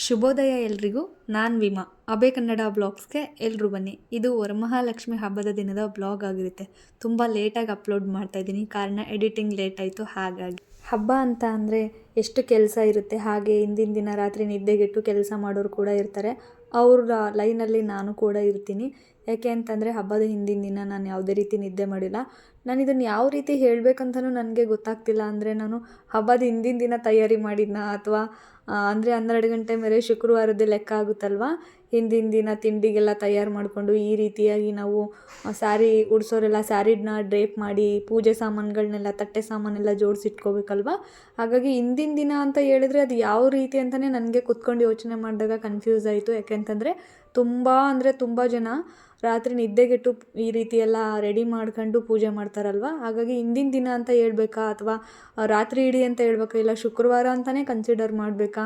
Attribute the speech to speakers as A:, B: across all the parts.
A: ಶುಭೋದಯ ಎಲ್ರಿಗೂ. ನಾನು ವಿಮಾ ಅಬೆ ಕನ್ನಡ ಬ್ಲಾಗ್ಸ್ಗೆ ಎಲ್ಲರೂ ಬನ್ನಿ. ಇದು ವರಮಹಾಲಕ್ಷ್ಮಿ ಹಬ್ಬದ ದಿನದ ಬ್ಲಾಗ್ ಆಗಿರುತ್ತೆ. ತುಂಬ ಲೇಟಾಗಿ ಅಪ್ಲೋಡ್ ಮಾಡ್ತಾಯಿದ್ದೀನಿ, ಕಾರಣ ಎಡಿಟಿಂಗ್ ಲೇಟ್ ಆಯಿತು. ಹಾಗಾಗಿ ಹಬ್ಬ ಅಂತ ಅಂದರೆ ಎಷ್ಟು ಕೆಲಸ ಇರುತ್ತೆ. ಹಾಗೆ ಹಿಂದಿನ ದಿನ ರಾತ್ರಿ ನಿದ್ದೆಗೆಟ್ಟು ಕೆಲಸ ಮಾಡೋರು ಕೂಡ ಇರ್ತಾರೆ. ಅವ್ರ ಲೈನಲ್ಲಿ ನಾನು ಕೂಡ ಇರ್ತೀನಿ. ಯಾಕೆ ಅಂತಂದರೆ ಹಬ್ಬದ ಹಿಂದಿನ ದಿನ ನಾನು ಯಾವುದೇ ರೀತಿ ನಿದ್ದೆ ಮಾಡಿಲ್ಲ. ನಾನು ಇದನ್ನು ಯಾವ ರೀತಿ ಹೇಳಬೇಕಂತನೂ ನನಗೆ ಗೊತ್ತಾಗ್ತಿಲ್ಲ. ಅಂದರೆ ನಾನು ಹಬ್ಬದ ಹಿಂದಿನ ದಿನ ತಯಾರಿ ಮಾಡಿದ್ನಾ ಅಥವಾ ಅಂದರೆ 12 ಗಂಟೆ ಮೇಲೆ ಶುಕ್ರವಾರದ್ದೇ ಲೆಕ್ಕ ಆಗುತ್ತಲ್ವ. ಹಿಂದಿನ ದಿನ ತಿಂಡಿಗೆಲ್ಲ ತಯಾರು ಮಾಡಿಕೊಂಡು ಈ ರೀತಿಯಾಗಿ ನಾವು ಸ್ಯಾರಿ ಉಡ್ಸೋರೆಲ್ಲ ಸ್ಯಾರಿನ ಡ್ರೇಪ್ ಮಾಡಿ ಪೂಜೆ ಸಾಮಾನುಗಳನ್ನೆಲ್ಲ ತಟ್ಟೆ ಸಾಮಾನೆಲ್ಲ ಜೋಡಿಸಿಟ್ಕೋಬೇಕಲ್ವ. ಹಾಗಾಗಿ ಹಿಂದಿನ ದಿನ ಅಂತ ಹೇಳಿದ್ರೆ ಅದು ಯಾವ ರೀತಿ ಅಂತಲೇ ನನಗೆ ಕುತ್ಕೊಂಡು ಯೋಚನೆ ಮಾಡಿದಾಗ ಕನ್ಫ್ಯೂಸ್ ಆಯಿತು. ಯಾಕೆಂತಂದರೆ ತುಂಬ ಜನ ರಾತ್ರಿ ನಿದ್ದೆಗೆಟ್ಟು ಈ ರೀತಿ ಎಲ್ಲ ರೆಡಿ ಮಾಡ್ಕೊಂಡು ಪೂಜೆ ಮಾಡ್ತಾರಲ್ವ. ಹಾಗಾಗಿ ಹಿಂದಿನ ದಿನ ಅಂತ ಹೇಳ್ಬೇಕಾ ಅಥವಾ ರಾತ್ರಿ ಇಡೀ ಅಂತ ಹೇಳ್ಬೇಕಾ, ಇಲ್ಲ ಶುಕ್ರವಾರ ಅಂತಲೇ ಕನ್ಸಿಡರ್ ಮಾಡಬೇಕಾ,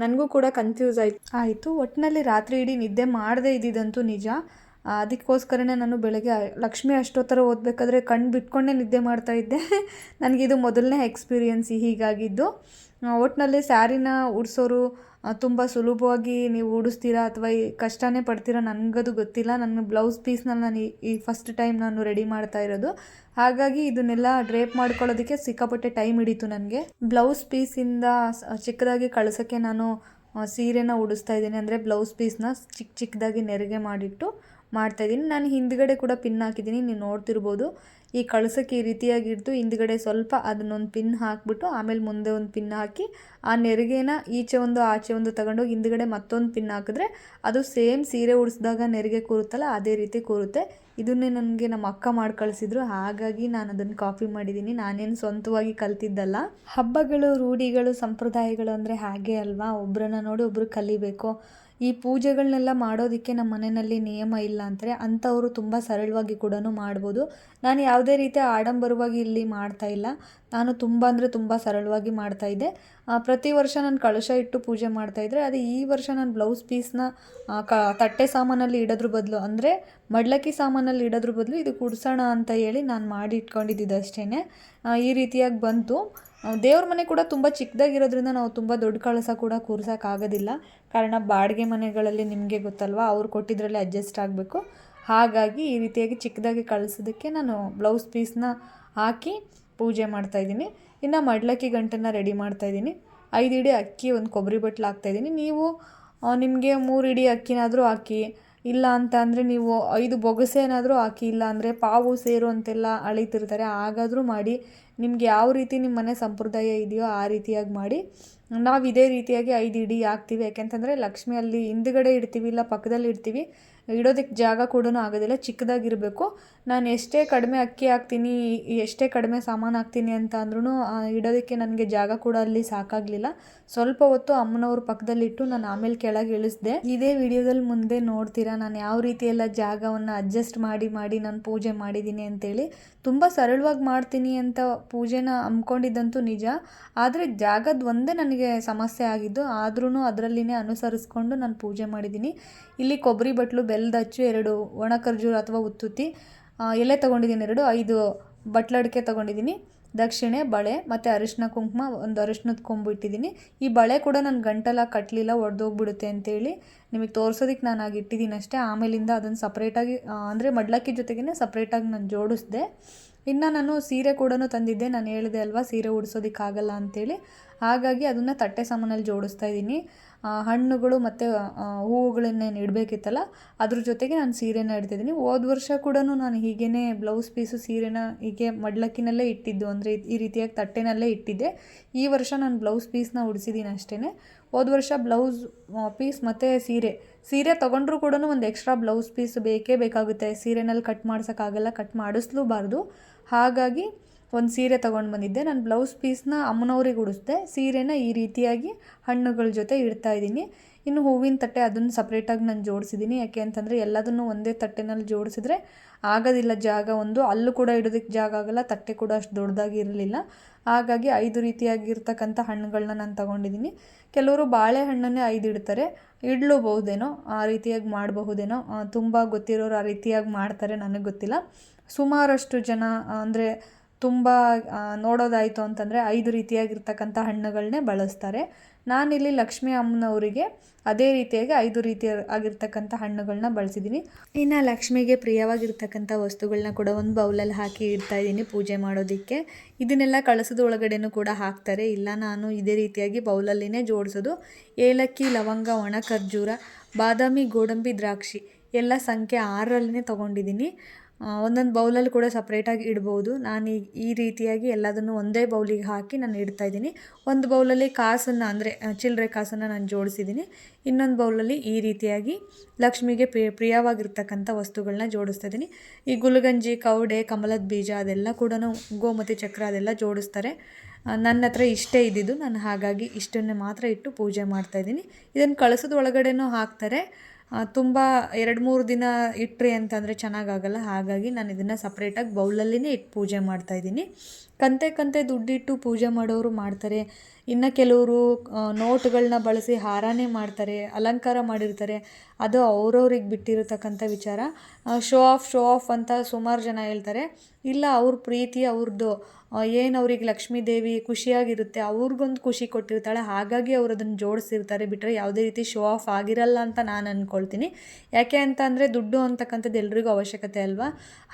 A: ನನಗೂ ಕೂಡ ಕನ್ಫ್ಯೂಸ್ ಆಯಿತು. ಒಟ್ಟಿನಲ್ಲಿ ರಾತ್ರಿ ಇಡೀ ನಿದ್ದೆ ಮಾಡದೇ ಇದ್ದಿದ್ದಂತೂ ನಿಜ. ಅದಕ್ಕೋಸ್ಕರನೇ ನಾನು ಬೆಳಗ್ಗೆ ಲಕ್ಷ್ಮಿ ಅಷ್ಟೋತ್ತರ ಓದಬೇಕಾದ್ರೆ ಕಣ್ಣು ಬಿಟ್ಕೊಂಡೇ ನಿದ್ದೆ ಮಾಡ್ತಾಯಿದ್ದೆ. ನನಗಿದು ಮೊದಲನೇ ಎಕ್ಸ್ಪೀರಿಯನ್ಸ್ ಹೀಗಾಗಿದ್ದು. ಒಟ್ಟಿನಲ್ಲಿ ಸ್ಯಾರಿನ ಉಡ್ಸೋರು ತುಂಬ ಸುಲಭವಾಗಿ ನೀವು ಉಡಿಸ್ತೀರಾ ಅಥವಾ ಕಷ್ಟನೇ ಪಡ್ತೀರಾ ನನಗದು ಗೊತ್ತಿಲ್ಲ. ನನ್ನ ಬ್ಲೌಸ್ ಪೀಸ್ನಲ್ಲಿ ನಾನು ಈ ಫಸ್ಟ್ ಟೈಮ್ ನಾನು ರೆಡಿ ಮಾಡ್ತಾ ಇರೋದು. ಹಾಗಾಗಿ ಇದನ್ನೆಲ್ಲ ಡ್ರೇಪ್ ಮಾಡ್ಕೊಳ್ಳೋದಕ್ಕೆ ಸಿಕ್ಕಾಪಟ್ಟೆ ಟೈಮ್ ಹಿಡಿತು ನನಗೆ. ಬ್ಲೌಸ್ ಪೀಸಿಂದ ಚಿಕ್ಕದಾಗಿ ಕಳ್ಸೋಕ್ಕೆ ನಾನು ಸೀರೆನ ಉಡಿಸ್ತಾ ಇದ್ದೀನಿ. ಅಂದರೆ ಬ್ಲೌಸ್ ಪೀಸ್ನ ಚಿಕ್ಕದಾಗಿ ನೆರಿಗೆ ಮಾಡಿಟ್ಟು ಮಾಡ್ತಾಯಿದ್ದೀನಿ. ನಾನು ಹಿಂದ್ಗಡೆ ಕೂಡ ಪಿನ್ ಹಾಕಿದ್ದೀನಿ, ನೀವು ನೋಡ್ತಿರ್ಬೋದು. ಈ ಕಳ್ಸೋಕ್ಕೆ ಈ ರೀತಿಯಾಗಿ ಹಿಡಿದು ಹಿಂದ್ಗಡೆ ಸ್ವಲ್ಪ ಅದನ್ನೊಂದು ಪಿನ್ ಹಾಕಿಬಿಟ್ಟು ಆಮೇಲೆ ಮುಂದೆ ಒಂದು ಪಿನ್ ಹಾಕಿ ಆ ನೆರಿಗೆನ ಈಚೆ ಒಂದು ಆಚೆ ಒಂದು ತಗೊಂಡೋಗಿ ಹಿಂದ್ಗಡೆ ಮತ್ತೊಂದು ಪಿನ್ ಹಾಕಿದ್ರೆ ಅದು ಸೇಮ್ ಸೀರೆ ಉಡಿಸಿದಾಗ ನೆರಿಗೆ ಕೂರುತ್ತಲ್ಲ ಅದೇ ರೀತಿ ಕೂರುತ್ತೆ. ಇದನ್ನೇ ನನಗೆ ನಮ್ಮ ಅಕ್ಕ ಮಾಡಿ ಕಳಿಸಿದ್ರು. ಹಾಗಾಗಿ ನಾನು ಅದನ್ನು ಕಾಪಿ ಮಾಡಿದ್ದೀನಿ. ನಾನೇನು ಸ್ವಂತವಾಗಿ ಕಲ್ತಿದ್ದಲ್ಲ. ಹಬ್ಬಗಳು, ರೂಢಿಗಳು, ಸಂಪ್ರದಾಯಗಳು ಅಂದರೆ ಹಾಗೆ ಅಲ್ವಾ, ಒಬ್ಬರನ್ನ ನೋಡಿ ಒಬ್ಬರು ಕಲಿಬೇಕು. ಈ ಪೂಜೆಗಳನ್ನೆಲ್ಲ ಮಾಡೋದಕ್ಕೆ ನಮ್ಮ ಮನೆಯಲ್ಲಿ ನಿಯಮ ಇಲ್ಲ ಅಂತಾರೆ. ಅಂಥವರು ತುಂಬ ಸರಳವಾಗಿ ಕೂಡ ಮಾಡ್ಬೋದು. ನಾನು ಯಾವುದೇ ರೀತಿಯ ಆಡಂಬರವಾಗಿ ಇಲ್ಲಿ ಮಾಡ್ತಾಯಿಲ್ಲ. ನಾನು ತುಂಬ ಸರಳವಾಗಿ ಮಾಡ್ತಾಯಿದ್ದೆ. ಪ್ರತಿ ವರ್ಷ ನಾನು ಕಳಶ ಇಟ್ಟು ಪೂಜೆ ಮಾಡ್ತಾಯಿದ್ರೆ, ಅದು ಈ ವರ್ಷ ನಾನು ಬ್ಲೌಸ್ ಪೀಸ್ನ ತಟ್ಟೆ ಸಾಮಾನಲ್ಲಿ ಇಡೋದ್ರ ಬದಲು, ಅಂದರೆ ಮಡ್ಲಕ್ಕಿ ಸಾಮಾನಲ್ಲಿ ಇಡೋದ್ರ ಬದಲು ಇದು ಕುಡ್ಸೋಣ ಅಂತ ಹೇಳಿ ನಾನು ಮಾಡಿ ಇಟ್ಕೊಂಡಿದ್ದು ಅಷ್ಟೇ. ಈ ರೀತಿಯಾಗಿ ಬಂತು. ದೇವ್ರ ಮನೆ ಕೂಡ ತುಂಬ ಚಿಕ್ಕದಾಗಿರೋದ್ರಿಂದ ನಾವು ತುಂಬ ದೊಡ್ಡ ಕಳಸ ಕೂಡ ಕೂರ್ಸೋಕ್ಕಾಗೋದಿಲ್ಲ. ಕಾರಣ ಬಾಡಿಗೆ ಮನೆಗಳಲ್ಲಿ ನಿಮಗೆ ಗೊತ್ತಲ್ವ, ಅವ್ರು ಕೊಟ್ಟಿದ್ರಲ್ಲಿ ಅಡ್ಜಸ್ಟ್ ಆಗಬೇಕು. ಹಾಗಾಗಿ ಈ ರೀತಿಯಾಗಿ ಚಿಕ್ಕದಾಗಿ ಕಳಿಸೋದಕ್ಕೆ ನಾನು ಬ್ಲೌಸ್ ಪೀಸ್ನ ಹಾಕಿ ಪೂಜೆ ಮಾಡ್ತಾಯಿದ್ದೀನಿ. ಇನ್ನು ಮಡ್ಲಕ್ಕಿ ಗಂಟನ್ನು ರೆಡಿ ಮಾಡ್ತಾಯಿದ್ದೀನಿ. 5 ಇಡಿ ಅಕ್ಕಿ, ಒಂದು ಕೊಬ್ಬರಿ ಬಟ್ಲು ಹಾಕ್ತಾಯಿದ್ದೀನಿ. ನೀವು ನಿಮಗೆ 3 ಇಡಿ ಅಕ್ಕಿನಾದರೂ ಹಾಕಿ, ಇಲ್ಲ ಅಂತ ಅಂದರೆ ನೀವು 5 ಬೊಗಸೆನಾದರೂ ಹಾಕಿ, ಇಲ್ಲ ಅಂದರೆ ಪಾವು ಸೇರು ಅಂತೆಲ್ಲ ಅಳೀತಿರ್ತಾರೆ, ಹಾಗಾದರೂ ಮಾಡಿ. ನಿಮ್ಗೆ ಯಾವ ರೀತಿ ನಿಮ್ಮ ಮನೆ ಸಂಪ್ರದಾಯ ಇದೆಯೋ ಆ ರೀತಿಯಾಗಿ ಮಾಡಿ. ನಾವು ಇದೇ ರೀತಿಯಾಗಿ 5 ಇಡಿ ಹಾಕ್ತೀವಿ. ಯಾಕೆಂತಂದರೆ ಲಕ್ಷ್ಮಿ ಅಲ್ಲಿ ಹಿಂದ್ಗಡೆ ಇಡ್ತೀವಿ, ಇಲ್ಲ ಪಕ್ಕದಲ್ಲಿ ಇಡ್ತೀವಿ, ಇಡೋದಕ್ಕೆ ಜಾಗ ಕೂಡ ಆಗೋದಿಲ್ಲ, ಚಿಕ್ಕದಾಗಿರಬೇಕು. ನಾನು ಎಷ್ಟೇ ಕಡಿಮೆ ಅಕ್ಕಿ ಹಾಕ್ತೀನಿ, ಎಷ್ಟೇ ಕಡಿಮೆ ಸಾಮಾನು ಹಾಕ್ತೀನಿ ಅಂತ ಅಂದ್ರೂ ಇಡೋದಕ್ಕೆ ನನಗೆ ಜಾಗ ಕೂಡ ಅಲ್ಲಿ ಸಾಕಾಗಲಿಲ್ಲ. ಸ್ವಲ್ಪ ಹೊತ್ತು ಅಮ್ಮನವ್ರ ಪಕ್ಕದಲ್ಲಿಟ್ಟು ನಾನು ಆಮೇಲೆ ಕೆಳಗೆ ಇಳಿಸಿದೆ. ಇದೇ ವಿಡಿಯೋದಲ್ಲಿ ಮುಂದೆ ನೋಡ್ತೀರಾ ನಾನು ಯಾವ ರೀತಿ ಎಲ್ಲ ಜಾಗವನ್ನು ಅಡ್ಜಸ್ಟ್ ಮಾಡಿ ನಾನು ಪೂಜೆ ಮಾಡಿದ್ದೀನಿ ಅಂತೇಳಿ. ತುಂಬ ಸರಳವಾಗಿ ಮಾಡ್ತೀನಿ ಅಂತ ಪೂಜೆನ ಅಂದ್ಕೊಂಡಿದ್ದಂತೂ ನಿಜ. ಆದರೆ ಜಾಗದ ಒಂದೇ ನನಗೆ ಸಮಸ್ಯೆ ಆಗಿದ್ದು. ಆದ್ರೂ ಅದರಲ್ಲಿನೇ ಅನುಸರಿಸ್ಕೊಂಡು ನಾನು ಪೂಜೆ ಮಾಡಿದ್ದೀನಿ. ಇಲ್ಲಿ ಕೊಬ್ಬರಿ ಬಟ್ಲು, ಬೆಲ್ಲದ ಅಚ್ಚು, 2 ಒಣ ಖರ್ಜೂರ ಅಥವಾ ಉತ್ತುತ್ತಿ, ಎಲೆ ತೊಗೊಂಡಿದ್ದೀನಿ 2, 5 ಬಟ್ಲಡಿಕೆ ತೊಗೊಂಡಿದ್ದೀನಿ, ದಕ್ಷಿಣೆ, ಬಳೆ ಮತ್ತು ಅರಿಶಿನ ಕುಂಕುಮ, ಒಂದು ಅರಿಶಿನದ ಕೊಂಬು ಇಟ್ಟಿದ್ದೀನಿ. ಈ ಬಳೆ ಕೂಡ ನಾನು ಗಂಟೆಲ್ಲ ಕಟ್ಟಲಿಲ್ಲ, ಒಡೆದೋಗ್ಬಿಡುತ್ತೆ ಅಂತೇಳಿ ನಿಮಗೆ ತೋರಿಸೋದಕ್ಕೆ ನಾನು ಆಗಿ ಇಟ್ಟಿದ್ದೀನಿ ಅಷ್ಟೇ. ಆಮೇಲಿಂದ ಅದನ್ನು ಸಪ್ರೇಟಾಗಿ, ಅಂದರೆ ಮಡ್ಲಕ್ಕಿ ಜೊತೆಗೇ ಸಪ್ರೇಟಾಗಿ ನಾನು ಜೋಡಿಸಿದೆ. ಇನ್ನು ನಾನು ಸೀರೆ ಕೂಡ ತಂದಿದ್ದೆ. ನಾನು ಹೇಳಿದೆ ಅಲ್ವಾ, ಸೀರೆ ಉಡಿಸೋದಕ್ಕಾಗಲ್ಲ ಅಂತೇಳಿ. ಹಾಗಾಗಿ ಅದನ್ನು ತಟ್ಟೆ ಸಾಮಾನಲ್ಲಿ ಜೋಡಿಸ್ತಾ ಇದ್ದೀನಿ. ಹಣ್ಣುಗಳು ಮತ್ತು ಹೂವುಗಳನ್ನೇನು ಇಡಬೇಕಿತ್ತಲ್ಲ, ಅದ್ರ ಜೊತೆಗೆ ನಾನು ಸೀರೆನ ಇಡ್ತಿದ್ದೀನಿ. ಹೋದ ವರ್ಷ ಕೂಡ ನಾನು ಹೀಗೇ ಬ್ಲೌಸ್ ಪೀಸು ಸೀರೆನ ಹೀಗೆ ಮಡ್ಲಕ್ಕಿನಲ್ಲೇ ಇಟ್ಟಿದ್ದು, ಅಂದರೆ ಈ ರೀತಿಯಾಗಿ ತಟ್ಟೆನಲ್ಲೇ ಇಟ್ಟಿದ್ದೆ. ಈ ವರ್ಷ ನಾನು ಬ್ಲೌಸ್ ಪೀಸ್ನ ಉಡಿಸಿದ್ದೀನಿ ಅಷ್ಟೇ. ಹೋದ ವರ್ಷ ಬ್ಲೌಸ್ ಪೀಸ್ ಮತ್ತು ಸೀರೆ ತೊಗೊಂಡ್ರೂ ಕೂಡ ಒಂದು ಎಕ್ಸ್ಟ್ರಾ ಬ್ಲೌಸ್ ಪೀಸ್ ಬೇಕೇ ಬೇಕಾಗುತ್ತೆ. ಸೀರೆನಲ್ಲಿ ಕಟ್ ಮಾಡ್ಸೋಕ್ಕಾಗಲ್ಲ, ಕಟ್ ಮಾಡಿಸ್ಲೂಬಾರ್ದು. ಹಾಗಾಗಿ ಒಂದು ಸೀರೆ ತೊಗೊಂಡು ಬಂದಿದ್ದೆ. ನಾನು ಬ್ಲೌಸ್ ಪೀಸ್ನ ಅಮ್ಮನವ್ರಿಗೆ ಉಡಿಸ್ದೆ, ಸೀರೆನ ಈ ರೀತಿಯಾಗಿ ಹಣ್ಣುಗಳ ಜೊತೆ ಇಡ್ತಾಯಿದ್ದೀನಿ. ಇನ್ನು ಹೂವಿನ ತಟ್ಟೆ ಅದನ್ನು ಸಪ್ರೇಟಾಗಿ ನಾನು ಜೋಡಿಸಿದ್ದೀನಿ. ಯಾಕೆ ಅಂತಂದರೆ ಎಲ್ಲದನ್ನು ಒಂದೇ ತಟ್ಟೆನಲ್ಲಿ ಜೋಡಿಸಿದ್ರೆ ಆಗೋದಿಲ್ಲ, ಜಾಗ ಒಂದು ಅಲ್ಲೂ ಕೂಡ ಇಡೋದಕ್ಕೆ ಜಾಗ ಆಗೋಲ್ಲ, ತಟ್ಟೆ ಕೂಡ ಅಷ್ಟು ದೊಡ್ಡದಾಗಿ ಇರಲಿಲ್ಲ. ಹಾಗಾಗಿ 5 ರೀತಿಯಾಗಿರ್ತಕ್ಕಂಥ ಹಣ್ಣುಗಳನ್ನ ನಾನು ತೊಗೊಂಡಿದ್ದೀನಿ. ಕೆಲವರು ಬಾಳೆಹಣ್ಣನ್ನೇ 5 ಇಡ್ತಾರೆ, ಇಡಲೂಬಹುದೇನೋ, ಆ ರೀತಿಯಾಗಿ ಮಾಡಬಹುದೇನೋ. ತುಂಬ ಗೊತ್ತಿರೋರು ಆ ರೀತಿಯಾಗಿ ಮಾಡ್ತಾರೆ, ನನಗೆ ಗೊತ್ತಿಲ್ಲ. ಸುಮಾರಷ್ಟು ಜನ ಅಂದರೆ ತುಂಬ ನೋಡೋದಾಯಿತು ಅಂತಂದರೆ 5 ರೀತಿಯಾಗಿರ್ತಕ್ಕಂಥ ಹಣ್ಣುಗಳನ್ನೇ ಬಳಸ್ತಾರೆ. ನಾನಿಲ್ಲಿ ಲಕ್ಷ್ಮೀ ಅಮ್ಮನವರಿಗೆ ಅದೇ ರೀತಿಯಾಗಿ 5 ರೀತಿಯ ಆಗಿರ್ತಕ್ಕಂಥ ಹಣ್ಣುಗಳನ್ನ ಬಳಸಿದ್ದೀನಿ. ಇನ್ನು ಲಕ್ಷ್ಮಿಗೆ ಪ್ರಿಯವಾಗಿರ್ತಕ್ಕಂಥ ವಸ್ತುಗಳನ್ನ ಕೂಡ ಒಂದು ಬೌಲಲ್ಲಿ ಹಾಕಿ ಇಡ್ತಾ ಇದ್ದೀನಿ ಪೂಜೆ ಮಾಡೋದಕ್ಕೆ. ಇದನ್ನೆಲ್ಲ ಕಳಸದ ಒಳಗಡೆನೂ ಕೂಡ ಹಾಕ್ತಾರೆ, ಇಲ್ಲ ನಾನು ಇದೇ ರೀತಿಯಾಗಿ ಬೌಲಲ್ಲಿನೇ ಜೋಡಿಸೋದು. ಏಲಕ್ಕಿ, ಲವಂಗ, ಒಣ ಖರ್ಜೂರ, ಬಾದಾಮಿ, ಗೋಡಂಬಿ, ದ್ರಾಕ್ಷಿ ಎಲ್ಲ ಸಂಖ್ಯೆ 6ರಲ್ಲಿನೇ ತೊಗೊಂಡಿದ್ದೀನಿ. ಒಂದೊಂದು ಬೌಲಲ್ಲಿ ಕೂಡ ಸಪ್ರೇಟಾಗಿ ಇಡ್ಬೋದು. ನಾನು ಈ ರೀತಿಯಾಗಿ ಎಲ್ಲದನ್ನು ಒಂದೇ ಬೌಲಿಗೆ ಹಾಕಿ ನಾನು ಇಡ್ತಾಯಿದ್ದೀನಿ. ಒಂದು ಬೌಲಲ್ಲಿ ಕಾಸನ್ನು ಅಂದರೆ ಚಿಲ್ಲರೆ ಕಾಸನ್ನು ನಾನು ಜೋಡಿಸಿದ್ದೀನಿ. ಇನ್ನೊಂದು ಬೌಲಲ್ಲಿ ಈ ರೀತಿಯಾಗಿ ಲಕ್ಷ್ಮಿಗೆ ಪ್ರಿಯವಾಗಿರ್ತಕ್ಕಂಥ ವಸ್ತುಗಳನ್ನ ಜೋಡಿಸ್ತಾ ಇದ್ದೀನಿ. ಈ ಗುಲಗಂಜಿ, ಕವಡೆ, ಕಮಲದ ಬೀಜ ಅದೆಲ್ಲ ಕೂಡ ಗೋಮತಿ ಚಕ್ರ ಅದೆಲ್ಲ ಜೋಡಿಸ್ತಾರೆ. ನನ್ನ ಹತ್ರ ಇಷ್ಟೇ ಇದ್ದಿದ್ದು, ನಾನು ಹಾಗಾಗಿ ಇಷ್ಟನ್ನೇ ಮಾತ್ರ ಇಟ್ಟು ಪೂಜೆ ಮಾಡ್ತಾಯಿದ್ದೀನಿ. ಇದನ್ನು ಕಳಸದ ಒಳಗಡೆನೂ ಹಾಕ್ತಾರೆ. ತುಂಬ 2-3 ದಿನ ಇಟ್ಟರೆ ಅಂತಂದರೆ ಚೆನ್ನಾಗಾಗಲ್ಲ, ಹಾಗಾಗಿ ನಾನು ಇದನ್ನು ಸಪ್ರೇಟಾಗಿ ಬೌಲಲ್ಲಿನೇ ಇಟ್ಟು ಪೂಜೆ ಮಾಡ್ತಾಯಿದ್ದೀನಿ. ಕಂತೆ ದುಡ್ಡಿಟ್ಟು ಪೂಜೆ ಮಾಡೋರು ಮಾಡ್ತಾರೆ. ಇನ್ನು ಕೆಲವರು ನೋಟುಗಳನ್ನ ಬಳಸಿ ಹಾರನೇ ಮಾಡ್ತಾರೆ, ಅಲಂಕಾರ ಮಾಡಿರ್ತಾರೆ. ಅದು ಅವ್ರವ್ರಿಗೆ ಬಿಟ್ಟಿರತಕ್ಕಂಥ ವಿಚಾರ. ಶೋ ಆಫ್ ಅಂತ ಸುಮಾರು ಜನ ಹೇಳ್ತಾರೆ. ಇಲ್ಲ, ಅವ್ರ ಪ್ರೀತಿ ಅವ್ರದ್ದು ಏನು ಅವ್ರಿಗೆ ಲಕ್ಷ್ಮೀ ದೇವಿ ಖುಷಿಯಾಗಿರುತ್ತೆ, ಅವ್ರಿಗೊಂದು ಖುಷಿ ಕೊಟ್ಟಿರ್ತಾಳೆ, ಹಾಗಾಗಿ ಅವ್ರು ಅದನ್ನು ಜೋಡಿಸಿರ್ತಾರೆ ಬಿಟ್ಟರೆ ಯಾವುದೇ ರೀತಿ ಶೋ ಆಫ್ ಆಗಿರಲ್ಲ ಅಂತ ನಾನು ಅಂದ್ಕೊಳ್ತೀನಿ. ಯಾಕೆ ಅಂತ ಅಂದರೆ ದುಡ್ಡು ಅಂತಕ್ಕಂಥದ್ದು ಎಲ್ರಿಗೂ ಅವಶ್ಯಕತೆ ಅಲ್ವಾ.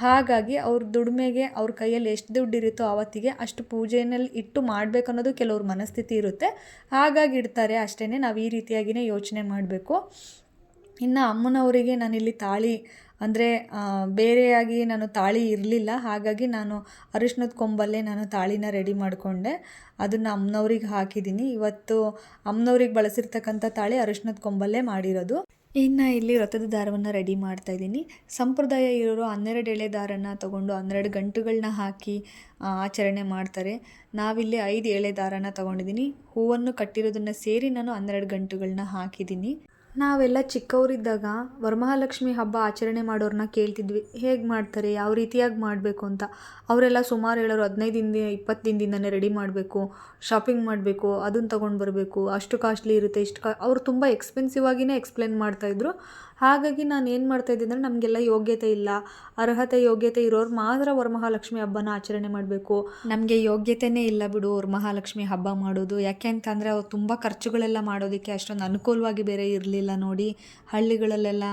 A: ಹಾಗಾಗಿ ಅವ್ರ ದುಡಿಮೆಗೆ ಅವ್ರ ಕೈಯಲ್ಲಿ ಎಷ್ಟು ದುಡ್ಡು ಇರುತ್ತೋ ಆವತ್ತಿಗೆ ಅಷ್ಟು ಪೂಜೆಯಲ್ಲಿ ಇಟ್ಟು ಮಾಡಬೇಕು ಅನ್ನೋದು ಕೆಲವ್ರ ಮನಸ್ಥಿತಿ ಇರುತ್ತೆ, ಹಾಗಾಗಿ ಇಡ್ತಾರೆ ಅಷ್ಟೇ. ನಾವು ಈ ರೀತಿಯಾಗಿಯೇ ಯೋಚನೆ ಮಾಡಬೇಕು. ಇನ್ನು ಅಮ್ಮನವರಿಗೆ ನಾನಿಲ್ಲಿ ತಾಳಿ ಅಂದರೆ ಬೇರೆಯಾಗಿ ನಾನು ತಾಳಿ ಇರಲಿಲ್ಲ, ಹಾಗಾಗಿ ನಾನು ಅರಿಶಿಣದ ಕೊಂಬಲ್ಲೇ ನಾನು ತಾಳಿನ ರೆಡಿ ಮಾಡಿಕೊಂಡೆ. ಅದನ್ನು ಅಮ್ಮನವ್ರಿಗೆ ಹಾಕಿದ್ದೀನಿ. ಇವತ್ತು ಅಮ್ಮನವ್ರಿಗೆ ಬಳಸಿರ್ತಕ್ಕಂಥ ತಾಳಿ ಅರಿಶಿಣದ ಕೊಂಬಲ್ಲೇ ಮಾಡಿರೋದು. ಇನ್ನು ಇಲ್ಲಿ ವ್ರತದ ದಾರವನ್ನು ರೆಡಿ ಮಾಡ್ತಾಯಿದ್ದೀನಿ. ಸಂಪ್ರದಾಯ ಇರೋರು 12 ಎಳೆ ದಾರನ ತೊಗೊಂಡು 12 ಗಂಟುಗಳನ್ನ ಹಾಕಿ ಆಚರಣೆ ಮಾಡ್ತಾರೆ. ನಾವಿಲ್ಲಿ 5 ಎಳೆ ದಾರನ ತೊಗೊಂಡಿದ್ದೀನಿ. ಹೂವನ್ನು ಕಟ್ಟಿರೋದನ್ನು ಸೇರಿ ನಾನು 12 ಗಂಟುಗಳನ್ನ ಹಾಕಿದ್ದೀನಿ. ನಾವೆಲ್ಲ ಚಿಕ್ಕವರಿದ್ದಾಗ ವರಮಹಾಲಕ್ಷ್ಮಿ ಹಬ್ಬ ಆಚರಣೆ ಮಾಡೋರನ್ನ ಕೇಳ್ತಿದ್ವಿ, ಹೇಗೆ ಮಾಡ್ತಾರೆ, ಯಾವ ರೀತಿಯಾಗಿ ಮಾಡಬೇಕು ಅಂತ. ಅವರೆಲ್ಲ ಸುಮಾರು ಹೇಳೋರು 15 ದಿನ 20 ದಿನದಿಂದನೇ ರೆಡಿ ಮಾಡಬೇಕು, ಶಾಪಿಂಗ್ ಮಾಡಬೇಕು, ಅದನ್ನು ತೊಗೊಂಡು ಬರಬೇಕು, ಅಷ್ಟು ಕಾಸ್ಟ್ಲಿ ಇರುತ್ತೆ, ಅವರು ತುಂಬ ಎಕ್ಸ್ಪೆನ್ಸಿವ್ ಆಗಿಯೇ ಎಕ್ಸ್ಪ್ಲೇನ್ ಮಾಡ್ತಾಯಿದ್ರು. ಹಾಗಾಗಿ ನಾನು ಏನು ಮಾಡ್ತಾಯಿದ್ದೆ ಅಂದರೆ, ನಮಗೆಲ್ಲ ಯೋಗ್ಯತೆ ಇಲ್ಲ, ಅರ್ಹತೆ ಯೋಗ್ಯತೆ ಇರೋರು ಮಾತ್ರ ವರಮಹಾಲಕ್ಷ್ಮಿ ಹಬ್ಬನ ಆಚರಣೆ ಮಾಡಬೇಕು, ನಮಗೆ ಯೋಗ್ಯತೆಯೇ ಇಲ್ಲ ಬಿಡು ವರಮಹಾಲಕ್ಷ್ಮಿ ಹಬ್ಬ ಮಾಡೋದು. ಯಾಕೆ ಅಂತಂದರೆ ಅವ್ರು ತುಂಬ ಖರ್ಚುಗಳೆಲ್ಲ ಮಾಡೋದಕ್ಕೆ ಅಷ್ಟೊಂದು ಅನುಕೂಲವಾಗಿ ಬೇರೆ ಇರಲಿಲ್ಲ ನೋಡಿ. ಹಳ್ಳಿಗಳಲ್ಲೆಲ್ಲ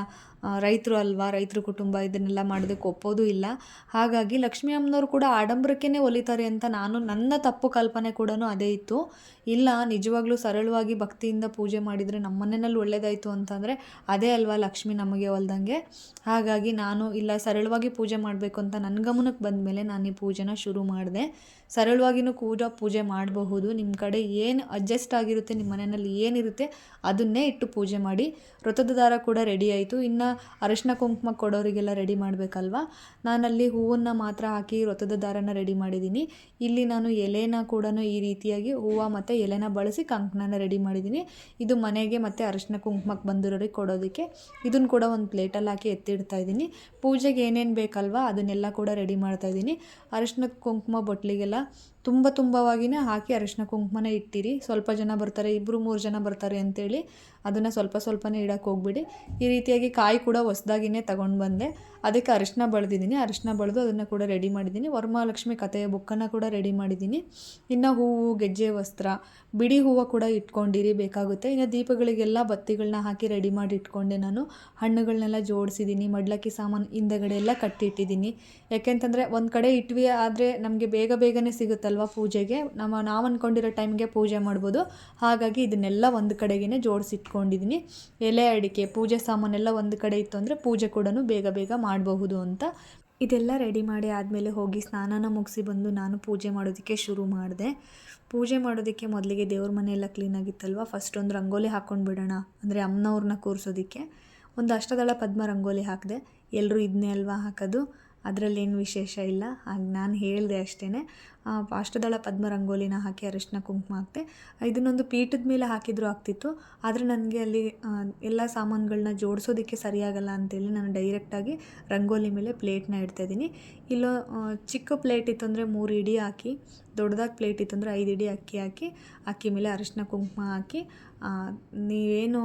A: ರೈತರು ಅಲ್ವಾ, ರೈತರ ಕುಟುಂಬ, ಇದನ್ನೆಲ್ಲ ಮಾಡೋದಕ್ಕೆ ಒಪ್ಪೋದು ಇಲ್ಲ. ಹಾಗಾಗಿ ಲಕ್ಷ್ಮೀ ಅಮ್ಮನವ್ರು ಕೂಡ ಆಡಂಬರಕ್ಕೇ ಒಲಿತಾರೆ ಅಂತ ನನ್ನ ತಪ್ಪು ಕಲ್ಪನೆ ಕೂಡ ಅದೇ ಇತ್ತು. ಇಲ್ಲ, ನಿಜವಾಗ್ಲೂ ಸರಳವಾಗಿ ಭಕ್ತಿಯಿಂದ ಪೂಜೆ ಮಾಡಿದರೆ ನಮ್ಮ ಮನೆಯಲ್ಲಿ ಒಳ್ಳೇದಾಯಿತು ಅಂತಂದರೆ ಅದೇ ಅಲ್ವಾ ಲಕ್ಷ್ಮಿ ನಮಗೆ ಒಲ್ದಂಗೆ. ಹಾಗಾಗಿ ನಾನು ಇಲ್ಲ, ಸರಳವಾಗಿ ಪೂಜೆ ಮಾಡಬೇಕು ಅಂತ ನನ್ನ ಗಮನಕ್ಕೆ ಬಂದ ಮೇಲೆ ನಾನು ಈ ಪೂಜೆನ ಶುರು ಮಾಡಿದೆ. ಸರಳವಾಗಿಯೂ ಕೂಡ ಪೂಜೆ ಮಾಡಬಹುದು. ನಿಮ್ಮ ಕಡೆ ಏನು ಅಡ್ಜಸ್ಟ್ ಆಗಿರುತ್ತೆ, ನಿಮ್ಮ ಮನೆಯಲ್ಲಿ ಏನಿರುತ್ತೆ ಅದನ್ನೇ ಇಟ್ಟು ಪೂಜೆ ಮಾಡಿ. ವ್ರತದ ದಾರ ಕೂಡ ರೆಡಿ ಆಯಿತು. ಇನ್ನು ಅರಿಶಿನ ಕುಂಕುಮ ಕೊಡೋರಿಗೆಲ್ಲ ರೆಡಿ ಮಾಡಬೇಕಲ್ವ. ನಾನಲ್ಲಿ ಹೂವನ್ನು ಮಾತ್ರ ಹಾಕಿ ವ್ರತದ ದಾರನ ರೆಡಿ ಮಾಡಿದ್ದೀನಿ. ಇಲ್ಲಿ ನಾನು ಎಲೆನ ಕೂಡ ಈ ರೀತಿಯಾಗಿ ಹೂವು ಮತ್ತು ಎಲೆನ ಬಳಸಿ ಕಂಕಣನ ರೆಡಿ ಮಾಡಿದ್ದೀನಿ. ಇದು ಮನೆಗೆ ಮತ್ತು ಅರಿಶಿನ ಕುಂಕುಮಕ್ಕೆ ಬಂದಿರೋರಿಗೆ ಕೊಡೋದಕ್ಕೆ. ಇದನ್ನು ಕೂಡ ಒಂದು ಪ್ಲೇಟಲ್ಲಿ ಹಾಕಿ ಎತ್ತಿಡ್ತಾ ಇದ್ದೀನಿ. ಪೂಜೆಗೆ ಏನೇನು ಬೇಕಲ್ವ ಅದನ್ನೆಲ್ಲ ಕೂಡ ರೆಡಿ ಮಾಡ್ತಾಯಿದ್ದೀನಿ. ಅರಿಶಿನ ಕುಂಕುಮ ಬೊಟ್ಲಿಗೆಲ್ಲ ತುಂಬವಾಗಿಯೇ ಹಾಕಿ ಅರಿಶಿನ ಕುಂಕುಮನ ಇಟ್ಟಿರಿ. ಸ್ವಲ್ಪ ಜನ ಬರ್ತಾರೆ, 2-3 ಜನ ಬರ್ತಾರೆ ಅಂತೇಳಿ ಅದನ್ನು ಸ್ವಲ್ಪನೇ ಇಡೋಕ್ಕೆ ಹೋಗ್ಬಿಡಿ. ಈ ರೀತಿಯಾಗಿ ಕಾಯಿ ಕೂಡ ಹೊಸ್ದಾಗಿಯೇ ತಗೊಂಡು ಬಂದೆ, ಅದಕ್ಕೆ ಅರಿಶಿನ ಬಳ್ದಿದ್ದೀನಿ. ಅರಿಶಿನ ಬಳ್ದು ಅದನ್ನು ಕೂಡ ರೆಡಿ ಮಾಡಿದ್ದೀನಿ. ವರಮಹಾಲಕ್ಷ್ಮಿ ಕಥೆಯ ಬುಕ್ಕನ್ನು ಕೂಡ ರೆಡಿ ಮಾಡಿದ್ದೀನಿ. ಇನ್ನು ಹೂವು, ಗೆಜ್ಜೆ ವಸ್ತ್ರ, ಬಿಡಿ ಹೂವು ಕೂಡ ಇಟ್ಕೊಂಡಿರಿ, ಬೇಕಾಗುತ್ತೆ. ಇನ್ನು ದೀಪಗಳಿಗೆಲ್ಲ ಬತ್ತಿಗಳನ್ನ ಹಾಕಿ ರೆಡಿ ಮಾಡಿ ಇಟ್ಕೊಂಡೆ. ನಾನು ಹಣ್ಣುಗಳನ್ನೆಲ್ಲ ಜೋಡಿಸಿದ್ದೀನಿ. ಮಡ್ಲಕ್ಕಿ ಸಾಮಾನು ಹಿಂದಗಡೆ ಎಲ್ಲ ಕಟ್ಟಿಟ್ಟಿದ್ದೀನಿ. ಯಾಕೆಂತಂದರೆ ಒಂದು ಕಡೆ ಇಟ್ವಿ ಆದರೆ ನಮಗೆ ಬೇಗನೆ ಸಿಗುತ್ತಲ್ವ ಪೂಜೆಗೆ, ನಾವು ಅಂದ್ಕೊಂಡಿರೋ ಟೈಮ್ಗೆ ಪೂಜೆ ಮಾಡ್ಬೋದು. ಹಾಗಾಗಿ ಇದನ್ನೆಲ್ಲ ಒಂದು ಕಡೆಗೇ ಜೋಡಿಸಿಟ್ಕೊಂಡಿದ್ದೀನಿ. ಎಲೆ ಅಡಿಕೆ, ಪೂಜೆ ಸಾಮಾನೆಲ್ಲ ಒಂದು ಕಡೆ ಇತ್ತು ಅಂದರೆ ಪೂಜೆ ಕೂಡ ಬೇಗ ಮಾಡಬಹುದು ಅಂತ. ಇದೆಲ್ಲ ರೆಡಿ ಮಾಡಿ ಆದಮೇಲೆ ಹೋಗಿ ಸ್ನಾನನ ಮುಗಿಸಿ ಬಂದು ನಾನು ಪೂಜೆ ಮಾಡೋದಕ್ಕೆ ಶುರು ಮಾಡಿದೆ. ಪೂಜೆ ಮಾಡೋದಕ್ಕೆ ಮೊದಲಿಗೆ ದೇವ್ರ ಮನೆಯೆಲ್ಲ ಕ್ಲೀನಾಗಿತ್ತಲ್ವ, ಫಸ್ಟ್ ಒಂದು ರಂಗೋಲಿ ಹಾಕ್ಕೊಂಡು ಬಿಡೋಣ ಅಂದರೆ ಅಮ್ಮನವ್ರನ್ನ ಕೂರಿಸೋದಕ್ಕೆ ಒಂದು ಅಷ್ಟದಳ ಪದ್ಮ ರಂಗೋಲಿ ಹಾಕಿದೆ. ಎಲ್ಲರೂ ಇದನ್ನೇ ಅಲ್ವಾ ಹಾಕೋದು, ಅದರಲ್ಲೇನು ವಿಶೇಷ ಇಲ್ಲ. ಹಾಗೆ ನಾನು ಹೇಳಿದೆ ಅಷ್ಟೇ. ಅಷ್ಟದಳ ಪದ್ಮ ರಂಗೋಲಿನ ಹಾಕಿ ಅರಿಶಿನ ಕುಂಕುಮ ಹಾಕಿದೆ. ಇದನ್ನೊಂದು ಪೀಠದ ಮೇಲೆ ಹಾಕಿದರೂ ಆಗ್ತಿತ್ತು, ಆದರೆ ನನಗೆ ಅಲ್ಲಿ ಎಲ್ಲ ಸಾಮಾನುಗಳನ್ನ ಜೋಡಿಸೋದಕ್ಕೆ ಸರಿಯಾಗಲ್ಲ ಅಂತೇಳಿ ನಾನು ಡೈರೆಕ್ಟಾಗಿ ರಂಗೋಲಿ ಮೇಲೆ ಪ್ಲೇಟ್ನ ಇಡ್ತಾಯಿದ್ದೀನಿ. ಇಲ್ಲೋ ಚಿಕ್ಕ ಪ್ಲೇಟ್ ಇತ್ತು ಅಂದರೆ 3 ಇಡಿ ಹಾಕಿ, ದೊಡ್ಡದಾಗಿ ಪ್ಲೇಟ್ ಇತ್ತು ಅಂದರೆ 5 ಇಡಿ ಅಕ್ಕಿ ಹಾಕಿ, ಅಕ್ಕಿ ಮೇಲೆ ಅರಿಶಿನ ಕುಂಕುಮ ಹಾಕಿ, ನೀವೇನು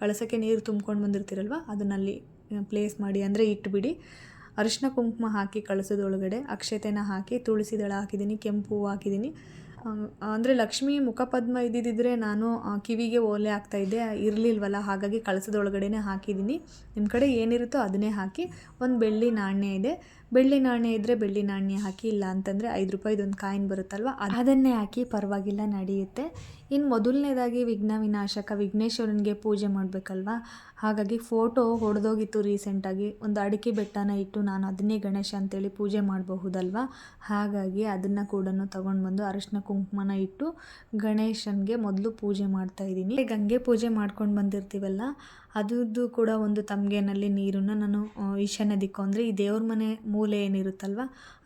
A: ಕಳಸಕ್ಕೆ ನೀರು ತುಂಬ್ಕೊಂಡು ಬಂದಿರ್ತೀರಲ್ವ ಅದನ್ನಲ್ಲಿ ಪ್ಲೇಸ್ ಮಾಡಿ ಅಂದರೆ ಇಟ್ಬಿಡಿ. ಅರಿಶಿನ ಕುಂಕುಮ ಹಾಕಿ ಕಳಸದೊಳಗಡೆ ಅಕ್ಷತೆನ ಹಾಕಿ ತುಳಸಿ ದಳ ಹಾಕಿದ್ದೀನಿ, ಕೆಂಪು ಹೂವು ಹಾಕಿದ್ದೀನಿ. ಅಂದರೆ ಲಕ್ಷ್ಮಿ ಮುಖಪದ್ಮ ಇದ್ದಿದ್ದರೆ ನಾನು ಕಿವಿಗೆ ಓಲೆ ಹಾಕ್ತಾಯಿದ್ದೆ, ಇರಲಿಲ್ವಲ್ಲ, ಹಾಗಾಗಿ ಕಳಸದೊಳಗಡೆನೇ ಹಾಕಿದ್ದೀನಿ. ನಿಮ್ಮ ಕಡೆ ಏನಿರುತ್ತೋ ಅದನ್ನೇ ಹಾಕಿ. ಒಂದು ಬೆಳ್ಳಿ ನಾಣ್ಯ ಇದೆ, ಬೆಳ್ಳಿ ನಾಣ್ಯ ಇದ್ದರೆ ಬೆಳ್ಳಿ ನಾಣ್ಯ ಹಾಕಿ, ಇಲ್ಲ ಅಂತಂದರೆ 5 ರೂಪಾಯಿದೊಂದು ಕಾಯಿನ್ ಬರುತ್ತಲ್ವ ಅದನ್ನೇ ಹಾಕಿ, ಪರವಾಗಿಲ್ಲ, ನಡೆಯುತ್ತೆ. ಇನ್ನು ಮೊದಲನೇದಾಗಿ ವಿಘ್ನ ವಿನಾಶಕ ವಿಘ್ನೇಶ್ವರನಿಗೆ ಪೂಜೆ ಮಾಡಬೇಕಲ್ವ, ಹಾಗಾಗಿ ಫೋಟೋ ಹೊಡೆದೋಗಿತ್ತು ರೀಸೆಂಟಾಗಿ. ಒಂದು ಅಡಿಕೆ ಬೆಟ್ಟನ ಇಟ್ಟು ನಾನು ಅದನ್ನೇ ಗಣೇಶ ಅಂತೇಳಿ ಪೂಜೆ ಮಾಡಬಹುದಲ್ವ, ಹಾಗಾಗಿ ಅದನ್ನು ಕೂಡ ತೊಗೊಂಡು ಬಂದು ಅರಿಶಿನ ಕುಂಕುಮನ ಇಟ್ಟು ಗಣೇಶನಿಗೆ ಮೊದಲು ಪೂಜೆ ಮಾಡ್ತಾಯಿದ್ದೀನಿ. ಗಂಗೆ ಪೂಜೆ ಮಾಡ್ಕೊಂಡು ಬಂದಿರ್ತೀವಲ್ಲ, ಅದ್ರದ್ದು ಕೂಡ ಒಂದು ತಮ್ಗೆನಲ್ಲಿ ನೀರನ್ನು ನಾನು ಈಶಾನ್ಯ ದಿಕ್ಕು ಅಂದರೆ ಈ ದೇವ್ರ ಮನೆ ಮೂಲೆ ಏನಿರುತ್ತಲ್ವ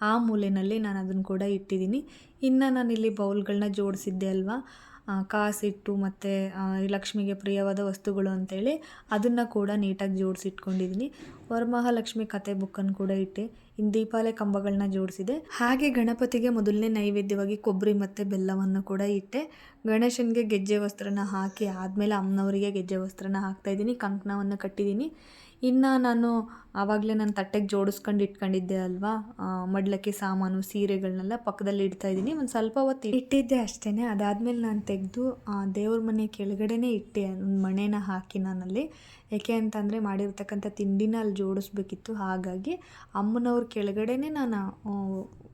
A: ಆ ಮೂಲೆಯಲ್ಲಿ ನಾನು ಅದನ್ನು ಕೂಡ ಇಟ್ಟಿದ್ದೀನಿ. ಇನ್ನು ನಾನಿಲ್ಲಿ ಬೌಲ್ಗಳನ್ನ ಜೋಡಿಸಿದ್ದೆ ಅಲ್ವಾ, ಕಾಸಿಟ್ಟು ಮತ್ತು ಲಕ್ಷ್ಮಿಗೆ ಪ್ರಿಯವಾದ ವಸ್ತುಗಳು ಅಂತೇಳಿ ಅದನ್ನು ಕೂಡ ನೀಟಾಗಿ ಜೋಡಿಸಿಟ್ಕೊಂಡಿದ್ದೀನಿ. ವರಮಹಾಲಕ್ಷ್ಮಿ ಕತೆ ಬುಕ್ಕನ್ನು ಕೂಡ ಇಟ್ಟೆ. ಇನ್ನು ದೀಪಾಲೆ ಕಂಬಗಳನ್ನ ಜೋಡಿಸಿದೆ. ಹಾಗೆ ಗಣಪತಿಗೆ ಮೊದಲನೇ ನೈವೇದ್ಯವಾಗಿ ಕೊಬ್ಬರಿ ಮತ್ತು ಬೆಲ್ಲವನ್ನು ಕೂಡ ಇಟ್ಟೆ. ಗಣೇಶನಿಗೆ ಗೆಜ್ಜೆ ವಸ್ತ್ರನ ಹಾಕಿ ಆದಮೇಲೆ ಅಮ್ಮನವರಿಗೆ ಗೆಜ್ಜೆ ವಸ್ತ್ರನ ಹಾಕ್ತಾಯಿದ್ದೀನಿ, ಕಂಕಣವನ್ನು ಕಟ್ಟಿದ್ದೀನಿ. ಇನ್ನು ನಾನು ಆವಾಗಲೇ ನಾನು ತಟ್ಟೆಗೆ ಜೋಡಿಸ್ಕೊಂಡು ಇಟ್ಕೊಂಡಿದ್ದೆ ಅಲ್ವಾ, ಮಡ್ಲಕ್ಕಿ ಸಾಮಾನು ಸೀರೆಗಳನ್ನೆಲ್ಲ ಪಕ್ಕದಲ್ಲಿ ಇಡ್ತಾಯಿದ್ದೀನಿ. ಒಂದು ಸ್ವಲ್ಪ ಹೊತ್ತು ಇಟ್ಟಿದ್ದೆ ಅಷ್ಟೇ. ಅದಾದಮೇಲೆ ನಾನು ತೆಗೆದು ದೇವ್ರ ಮನೆ ಕೆಳಗಡೆನೇ ಇಟ್ಟೆ, ಒಂದು ಮಣೆನ ಹಾಕಿ ನಾನಲ್ಲಿ. ಏಕೆ ಅಂತಂದರೆ ಮಾಡಿರ್ತಕ್ಕಂಥ ತಿಂಡಿನ ಅಲ್ಲಿ ಜೋಡಿಸ್ಬೇಕಿತ್ತು, ಹಾಗಾಗಿ ಅಮ್ಮನವ್ರ ಕೆಳಗಡೆನೇ ನಾನು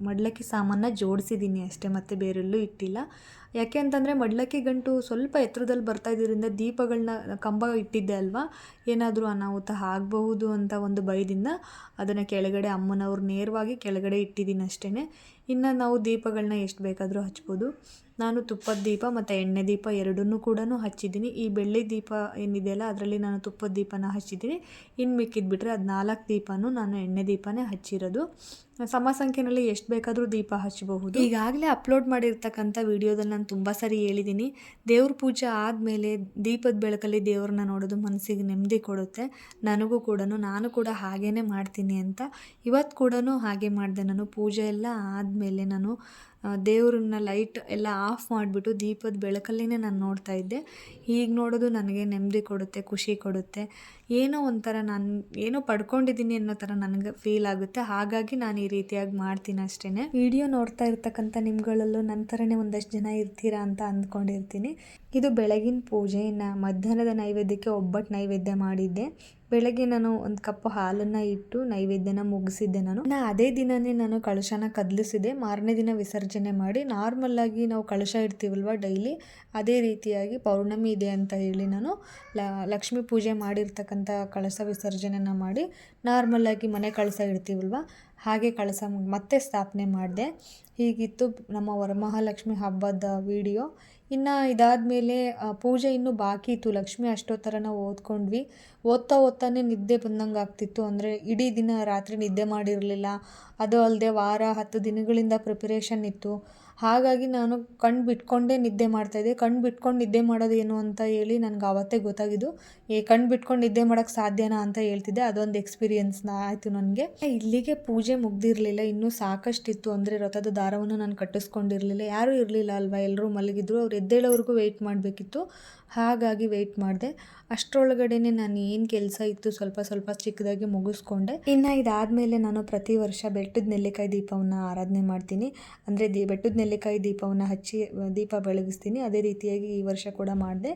A: ಮಡ್ಲಕ್ಕಿ ಸಾಮಾನ ಜೋಡಿಸಿದ್ದೀನಿ ಅಷ್ಟೇ, ಮತ್ತು ಬೇರೆಲ್ಲೂ ಇಟ್ಟಿಲ್ಲ. ಯಾಕೆ ಅಂತಂದರೆ ಮಡ್ಲಕ್ಕಿ ಗಂಟು ಸ್ವಲ್ಪ ಎತ್ತರದಲ್ಲಿ ಬರ್ತಾ ಇದ್ದರಿಂದ ದೀಪಗಳನ್ನ ಕಂಬ ಇಟ್ಟಿದ್ದೆ ಅಲ್ವಾ, ಏನಾದರೂ ಅನಾಹುತ ಆಗಬಹುದು ಅಂತ ಒಂದು ಭಯದಿಂದ ಅದನ್ನು ಕೆಳಗಡೆ ಅಮ್ಮನವ್ರು ನೇರವಾಗಿ ಕೆಳಗಡೆ ಇಟ್ಟಿದ್ದೀನಿ ಅಷ್ಟೇ. ಇನ್ನು ನಾವು ದೀಪಗಳನ್ನ ಎಷ್ಟು ಬೇಕಾದರೂ ಹಚ್ಬೋದು. ನಾನು ತುಪ್ಪದ ದೀಪ ಮತ್ತು ಎಣ್ಣೆ ದೀಪ ಎರಡನ್ನೂ ಕೂಡ ಹಚ್ಚಿದ್ದೀನಿ. ಈ ಬೆಳ್ಳಿ ದೀಪ ಏನಿದೆಯಲ್ಲ ಅದರಲ್ಲಿ ನಾನು ತುಪ್ಪದ ದೀಪನ ಹಚ್ಚಿದ್ದೀನಿ. ಇನ್ನು ಮಿಕ್ಕಿದ್ಬಿಟ್ರೆ ಅದು 4 ದೀಪನೂ ನಾನು ಎಣ್ಣೆ ದೀಪನೇ ಹಚ್ಚಿರೋದು. ಸಮ ಸಂಖ್ಯೆಯಲ್ಲಿ ಎಷ್ಟು ಬೇಕಾದರೂ ದೀಪ ಹಚ್ಚಬಹುದು. ಈಗಾಗಲೇ ಅಪ್ಲೋಡ್ ಮಾಡಿರ್ತಕ್ಕಂಥ ವಿಡಿಯೋದಲ್ಲಿ ನಾನು ತುಂಬ ಸಾರಿ ಹೇಳಿದ್ದೀನಿ, ದೇವ್ರ ಪೂಜೆ ಆದಮೇಲೆ ದೀಪದ ಬೆಳಕಲ್ಲಿ ದೇವ್ರನ್ನ ನೋಡೋದು ಮನಸ್ಸಿಗೆ ನೆಮ್ಮದಿ ಕೊಡುತ್ತೆ. ನಾನು ಕೂಡ ಹಾಗೇ ಮಾಡ್ತೀನಿ ಅಂತ. ಇವತ್ತು ಕೂಡ ಹಾಗೆ ಮಾಡಿದೆ. ನಾನು ಪೂಜೆ ಎಲ್ಲ ಆದಮೇಲೆ ನಾನು ದೇವ್ರನ್ನ ಲೈಟ್ ಎಲ್ಲ ಆಫ್ ಮಾಡಿಬಿಟ್ಟು ದೀಪದ ಬೆಳಕಲ್ಲೇ ನಾನು ನೋಡ್ತಾ ಇದ್ದೆ. ಹೀಗೆ ನೋಡೋದು ನನಗೆ ನೆಮ್ಮದಿ ಕೊಡುತ್ತೆ, ಖುಷಿ ಕೊಡುತ್ತೆ. ಏನೋ ಒಂಥರ ನಾನು ಏನೋ ಪಡ್ಕೊಂಡಿದ್ದೀನಿ ಅನ್ನೋ ಥರ ನನಗೆ ಫೀಲ್ ಆಗುತ್ತೆ. ಹಾಗಾಗಿ ನಾನು ಈ ರೀತಿಯಾಗಿ ಮಾಡ್ತೀನಿ ಅಷ್ಟೇ. ವಿಡಿಯೋ ನೋಡ್ತಾ ಇರ್ತಕ್ಕಂಥ ನಿಮ್ಗಳಲ್ಲೂ ನನ್ನ ಥರನೇ ಒಂದಷ್ಟು ಜನ ಇರ್ತೀರಾ ಅಂತ ಅಂದ್ಕೊಂಡಿರ್ತೀನಿ. ಇದು ಬೆಳಗಿನ ಪೂಜೆ. ಇನ್ನು ಮಧ್ಯಾಹ್ನದ ನೈವೇದ್ಯಕ್ಕೆ ಒಬ್ಬಟ್ಟು ನೈವೇದ್ಯ ಮಾಡಿದ್ದೆ. ಬೆಳಗ್ಗೆ ನಾನು ಒಂದು ಕಪ್ ಹಾಲನ್ನು ಇಟ್ಟು ನೈವೇದ್ಯನ ಮುಗಿಸಿದ್ದೆ. ನಾನು ಅದೇ ದಿನವೇ ನಾನು ಕಳಶನ ಕದಲಿಸಿದೆ. ಮಾರನೇ ದಿನ ವಿಸರ್ಜನೆ ಮಾಡಿ, ನಾರ್ಮಲ್ಲಾಗಿ ನಾವು ಕಳಶ ಇಡ್ತೀವಲ್ವ ಡೈಲಿ, ಅದೇ ರೀತಿಯಾಗಿ ಪೌರ್ಣಮಿ ಇದೆ ಅಂತ ಹೇಳಿ ನಾನು ಲಕ್ಷ್ಮೀ ಪೂಜೆ ಮಾಡಿರ್ತಕ್ಕಂಥ ಕಳಶ ವಿಸರ್ಜನೆನ ಮಾಡಿ ನಾರ್ಮಲ್ಲಾಗಿ ಮನೆ ಕಳಶ ಇಡ್ತೀವಲ್ವ ಹಾಗೆ ಕಳಶ ಮತ್ತೆ ಸ್ಥಾಪನೆ ಮಾಡಿದೆ. ಹೀಗಿತ್ತು ನಮ್ಮ ವರಮಹಾಲಕ್ಷ್ಮಿ ಹಬ್ಬದ ವಿಡಿಯೋ. ಇನ್ನು ಇದಾದಮೇಲೆ ಪೂಜೆ ಇನ್ನೂ ಬಾಕಿ ಇತ್ತು. ಲಕ್ಷ್ಮಿ ಅಷ್ಟೊತ್ತರನ ಓದ್ಕೊಂಡ್ವಿ. ಓದ್ತಾನೆ ನಿದ್ದೆ ಬಂದಂಗೆ ಆಗ್ತಿತ್ತು. ಅಂದರೆ ಇಡೀ ದಿನ ರಾತ್ರಿ ನಿದ್ದೆ ಮಾಡಿರಲಿಲ್ಲ. ಅದು ಅಲ್ಲದೆ ವಾರ 10 ದಿನಗಳಿಂದ ಪ್ರಿಪರೇಷನ್ ಇತ್ತು. ಹಾಗಾಗಿ ನಾನು ಕಣ್ಣು ಬಿಟ್ಕೊಂಡೇ ನಿದ್ದೆ ಮಾಡ್ತಾಯಿದ್ದೆ. ಕಣ್ಣು ಬಿಟ್ಕೊಂಡು ನಿದ್ದೆ ಮಾಡೋದೇನು ಅಂತ ಹೇಳಿ ನನಗೆ ಆವತ್ತೇ ಗೊತ್ತಾಗಿದ್ದು. ಕಣ್ಣು ಬಿಟ್ಕೊಂಡು ನಿದ್ದೆ ಮಾಡೋಕ್ಕೆ ಸಾಧ್ಯನಾ ಅಂತ ಹೇಳ್ತಿದ್ದೆ. ಅದೊಂದು ಎಕ್ಸ್ಪೀರಿಯನ್ಸ್ ಆಯಿತು ನನಗೆ. ಇಲ್ಲಿಗೆ ಪೂಜೆ ಮುಗ್ದಿರಲಿಲ್ಲ, ಇನ್ನೂ ಸಾಕಷ್ಟಿತ್ತು. ಅಂದರೆ ರಥದ ದಾರವನ್ನು ನಾನು ಕಟ್ಟಿಸ್ಕೊಂಡಿರಲಿಲ್ಲ, ಯಾರೂ ಇರಲಿಲ್ಲ ಅಲ್ವಾ, ಎಲ್ಲರೂ ಮಲಗಿದ್ರು. ಅವ್ರು ಎದ್ದೇಳೋವರೆಗೂ ವೆಯ್ಟ್ ಮಾಡಬೇಕಿತ್ತು, ಹಾಗಾಗಿ ವೆಯ್ಟ್ ಮಾಡಿದೆ. ಅಷ್ಟರೊಳಗಡೆ ನಾನು ಏನು ಕೆಲಸ ಇತ್ತು ಸ್ವಲ್ಪ ಚಿಕ್ಕದಾಗಿ ಮುಗಿಸ್ಕೊಂಡೆ. ಇನ್ನು ಇದಾದಮೇಲೆ ನಾನು ಪ್ರತಿ ವರ್ಷ ಬೆಟ್ಟದ ನೆಲ್ಲಿಕಾಯಿ ದೀಪವನ್ನು ಆರಾಧನೆ ಮಾಡ್ತೀನಿ. ಅಂದರೆ ಬೆಟ್ಟದ ನೆಲ್ಲಿಕಾಯಿ ದೀಪವನ್ನು ಹಚ್ಚಿ ದೀಪ ಬೆಳಗಿಸ್ತೀನಿ. ಅದೇ ರೀತಿಯಾಗಿ ಈ ವರ್ಷ ಕೂಡ ಮಾಡಿದೆ.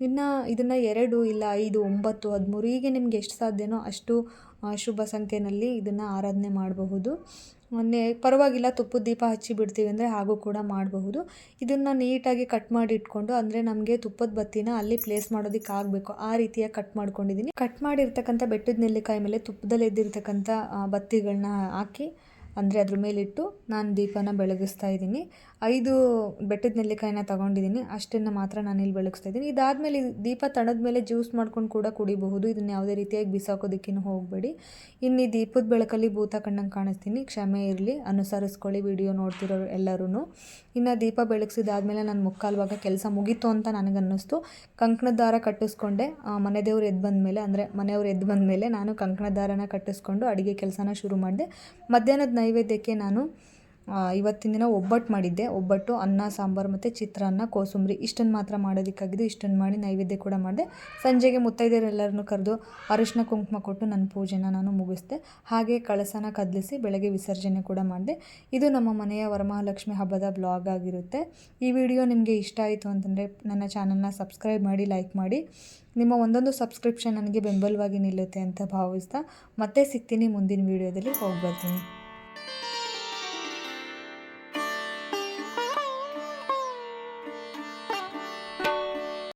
A: ಇನ್ನು ಇದನ್ನು 2 ಇಲ್ಲ 5, 9, 13 ಹೀಗೆ ನಿಮ್ಗೆ ಎಷ್ಟು ಸಾಧ್ಯನೋ ಅಷ್ಟು ಶುಭ ಸಂಖ್ಯೆಯಲ್ಲಿ ಇದನ್ನು ಆರಾಧನೆ ಮಾಡಬಹುದು. ಪರವಾಗಿಲ್ಲ, ತುಪ್ಪದ ದೀಪ ಹಚ್ಚಿ ಬಿಡ್ತೀವಿ ಅಂದರೆ ಹಾಗೂ ಕೂಡ ಮಾಡಬಹುದು. ಇದನ್ನು ನೀಟಾಗಿ ಕಟ್ ಮಾಡಿ ಇಟ್ಕೊಂಡು, ಅಂದರೆ ನಮಗೆ ತುಪ್ಪದ ಬತ್ತಿನ ಅಲ್ಲಿ ಪ್ಲೇಸ್ ಮಾಡೋದಕ್ಕೆ ಆಗಬೇಕು ಆ ರೀತಿಯಾಗಿ ಕಟ್ ಮಾಡ್ಕೊಂಡಿದ್ದೀನಿ. ಕಟ್ ಮಾಡಿರ್ತಕ್ಕಂಥ ಬೆಟ್ಟದ ನೆಲ್ಲಿಕಾಯಿ ಮೇಲೆ ತುಪ್ಪದಲ್ಲಿ ಎದ್ದಿರ್ತಕ್ಕಂಥ ಬತ್ತಿಗಳನ್ನ ಹಾಕಿ, ಅಂದರೆ ಅದ್ರ ಮೇಲಿಟ್ಟು ನಾನು ದೀಪನ ಬೆಳಗಿಸ್ತಾ ಇದ್ದೀನಿ. 5 ಬೆಟ್ಟದ ನೆಲ್ಲಿಕಾಯಿನ ತೊಗೊಂಡಿದ್ದೀನಿ, ಅಷ್ಟನ್ನು ಮಾತ್ರ ನಾನು ಇಲ್ಲಿ ಬೆಳಗಿಸ್ತಾ ಇದ್ದೀನಿ. ಇದಾದಮೇಲೆ ದೀಪ ತಣದ ಮೇಲೆ ಜ್ಯೂಸ್ ಮಾಡ್ಕೊಂಡು ಕೂಡ ಕುಡಿಬಹುದು. ಇದನ್ನು ಯಾವುದೇ ರೀತಿಯಾಗಿ ಬಿಸಾಕೋದಕ್ಕೇನು ಹೋಗಬೇಡಿ. ಇನ್ನು ಈ ದೀಪದ ಬೆಳಕಲ್ಲಿ ಭೂತ ಕಣ್ಣಂಗೆ ಕಾಣಿಸ್ತೀನಿ, ಕ್ಷಮೆ ಇರಲಿ, ಅನುಸರಿಸ್ಕೊಳ್ಳಿ ವಿಡಿಯೋ ನೋಡ್ತಿರೋರು ಎಲ್ಲರೂ. ಇನ್ನು ದೀಪ ಬೆಳಗಿಸಿದಾದ್ಮೇಲೆ ನಾನು ಮುಕ್ಕಾಲು ಭಾಗ ಕೆಲಸ ಮುಗೀತು ಅಂತ ನನಗನ್ನಿಸ್ತು. ಕಂಕಣದ ದಾರ ಕಟ್ಟಿಸ್ಕೊಂಡೆ. ಮನೆಯವ್ರು ಎದ್ದು ಬಂದಮೇಲೆ ನಾನು ಕಂಕಣದ ದಾರನ ಕಟ್ಟಿಸ್ಕೊಂಡು ಅಡುಗೆ ಕೆಲಸನ ಶುರು ಮಾಡಿದೆ. ಮಧ್ಯಾಹ್ನದ ನೈವೇದ್ಯಕ್ಕೆ ನಾನು ಇವತ್ತಿನ ದಿನ ಒಬ್ಬಟ್ಟು ಮಾಡಿದ್ದೆ. ಒಬ್ಬಟ್ಟು, ಅನ್ನ, ಸಾಂಬಾರು ಮತ್ತು ಚಿತ್ರಾನ್ನ, ಕೋಸಂಬರಿ ಇಷ್ಟನ್ನು ಮಾತ್ರ ಮಾಡೋದಕ್ಕಾಗಿದ್ದು. ಇಷ್ಟನ್ನು ಮಾಡಿ ನೈವೇದ್ಯ ಕೂಡ ಮಾಡಿದೆ. ಸಂಜೆಗೆ ಮುತ್ತೈದೆಯರೆಲ್ಲರನ್ನು ಕರೆದು ಅರಿಶಿನ ಕುಂಕುಮ ಕೊಟ್ಟು ನನ್ನ ಪೂಜೆನ ನಾನು ಮುಗಿಸಿದೆ. ಹಾಗೆ ಕಳಸನ ಕದಲಿಸಿ ಬೆಳಗ್ಗೆ ವಿಸರ್ಜನೆ ಕೂಡ ಮಾಡಿದೆ. ಇದು ನಮ್ಮ ಮನೆಯ ವರಮಹಾಲಕ್ಷ್ಮಿ ಹಬ್ಬದ ಬ್ಲಾಗ್ ಆಗಿರುತ್ತೆ. ಈ ವಿಡಿಯೋ ನಿಮಗೆ ಇಷ್ಟ ಆಯಿತು ಅಂತಂದರೆ ನನ್ನ ಚಾನಲ್ನ ಸಬ್ಸ್ಕ್ರೈಬ್ ಮಾಡಿ, ಲೈಕ್ ಮಾಡಿ. ನಿಮ್ಮ ಒಂದೊಂದು ಸಬ್ಸ್ಕ್ರಿಪ್ಷನ್ ನನಗೆ ಬೆಂಬಲವಾಗಿ ನಿಲ್ಲುತ್ತೆ ಅಂತ ಭಾವಿಸ್ತಾ ಮತ್ತೆ ಸಿಗ್ತೀನಿ ಮುಂದಿನ ವಿಡಿಯೋದಲ್ಲಿ. ಹೋಗಿ ಬರ್ತೀನಿ.